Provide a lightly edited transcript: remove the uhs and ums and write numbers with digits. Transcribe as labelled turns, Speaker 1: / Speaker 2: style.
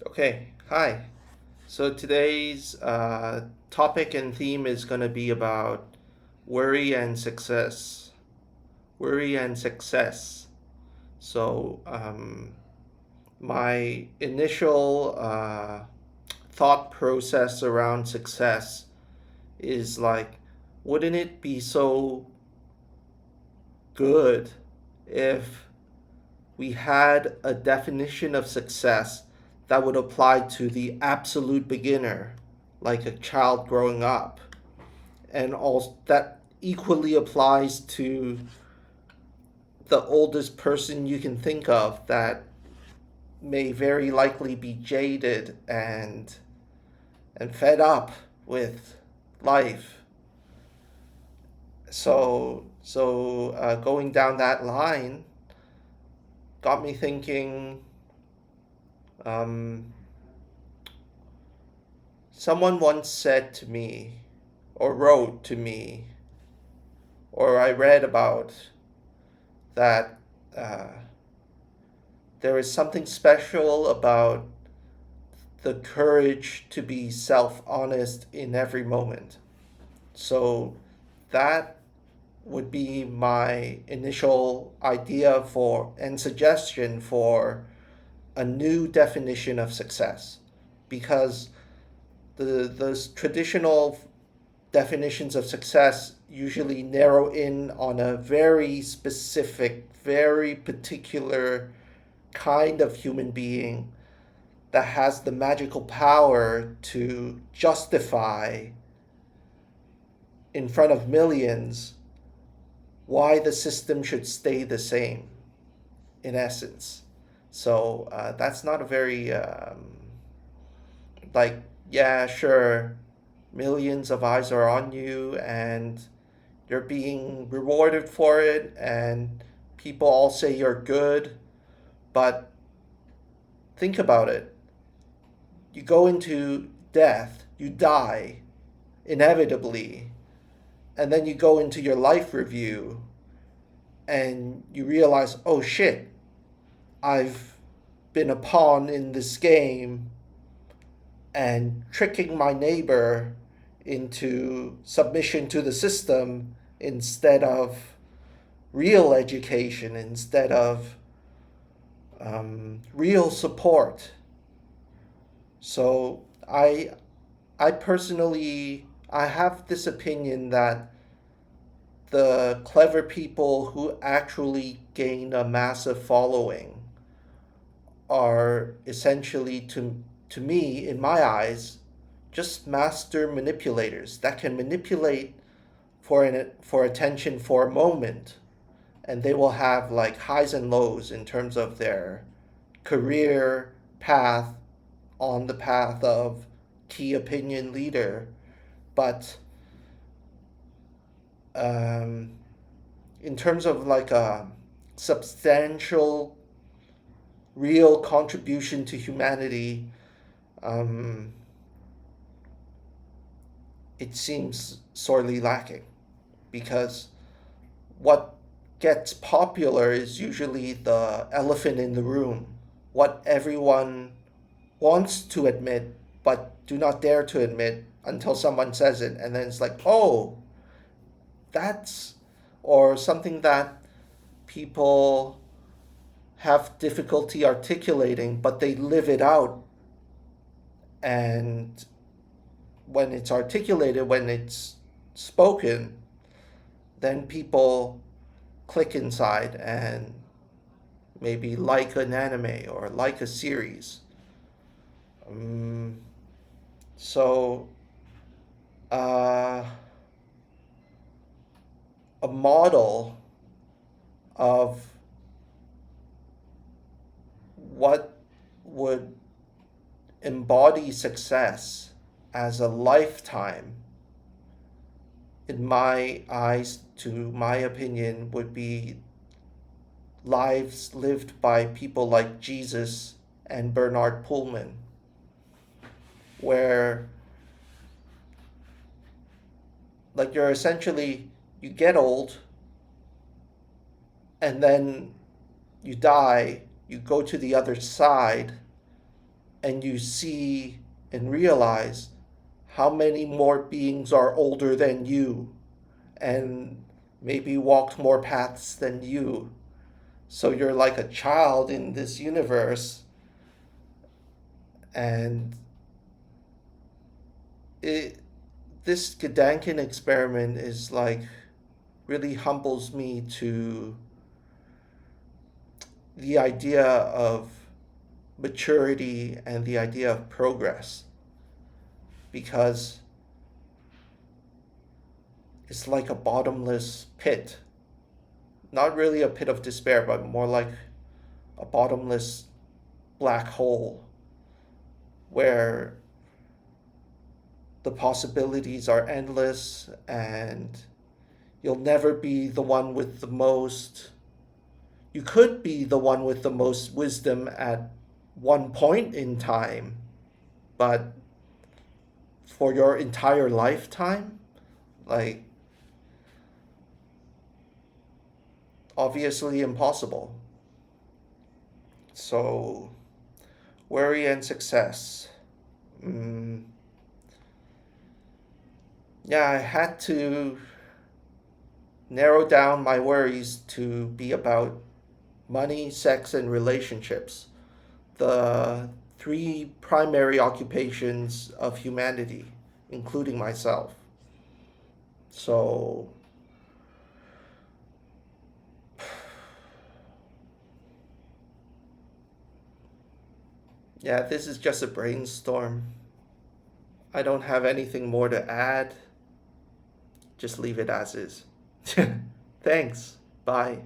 Speaker 1: Okay, hi. So today's topic and theme is going to be about worry and success. Worry and success. So, my initial thought process around success is like, wouldn't it be so good if we had a definition of success that would apply to the absolute beginner, like a child growing up, and also that equally applies to the oldest person you can think of that may very likely be jaded and fed up with life. So going down that line got me thinking. Um, Someone once said to me, or wrote to me, or I read about that uh, there is something special about the courage to be self honest in every moment. So that would be my initial idea for and suggestion for a new definition of success, because those traditional definitions of success usually narrow in on a very specific, very particular kind of human being that has the magical power to justify in front of millions why the system should stay the same, in essence. So that's not a very, like, yeah, sure, millions of eyes are on you and you're being rewarded for it, and people all say you're good. But think about it. You go into death, you die inevitably, and then you go into your life review and you realize, oh shit, I've been a pawn in this game and tricking my neighbor into submission to the system instead of real education, instead of real support. So I personally I have this opinion that the clever people who actually gain a massive following are essentially, to me, in my eyes, just master manipulators that can manipulate for attention for a moment, and they will have like highs and lows in terms of their career path on the path of key opinion leader. But um, in terms of like a substantial, real contribution to humanity, um, it seems sorely lacking, because what gets popular is usually the elephant in the room, what everyone wants to admit but do not dare to admit until someone says it, and then it's like, oh, that's, or something that people have difficulty articulating, but they live it out. And when it's articulated, when it's spoken, then people click inside and maybe like an anime or like a series. Um, so, uh, a model of what would embody success as a lifetime, in my eyes, to my opinion, would be lives lived by people like Jesus and Bernard Pullman, where like you're essentially, you get old and then you die, you go to the other side, and you see and realize how many more beings are older than you and maybe walked more paths than you. So you're like a child in this universe, and it this Gedanken experiment is like really humbles me to the idea of maturity and the idea of progress, because it's like a bottomless pit. Not really a pit of despair, but more like a bottomless black hole where the possibilities are endless and you'll never be the one with the most. You could be the one with the most wisdom at one point in time, but for your entire lifetime, like, obviously impossible. So, worry and success. Mm, yeah, I had to narrow down my worries to be about money, sex, and relationships, the three primary occupations of humanity, including myself. So, yeah, this is just a brainstorm. I don't have anything more to add. Just leave it as is. Thanks. Bye.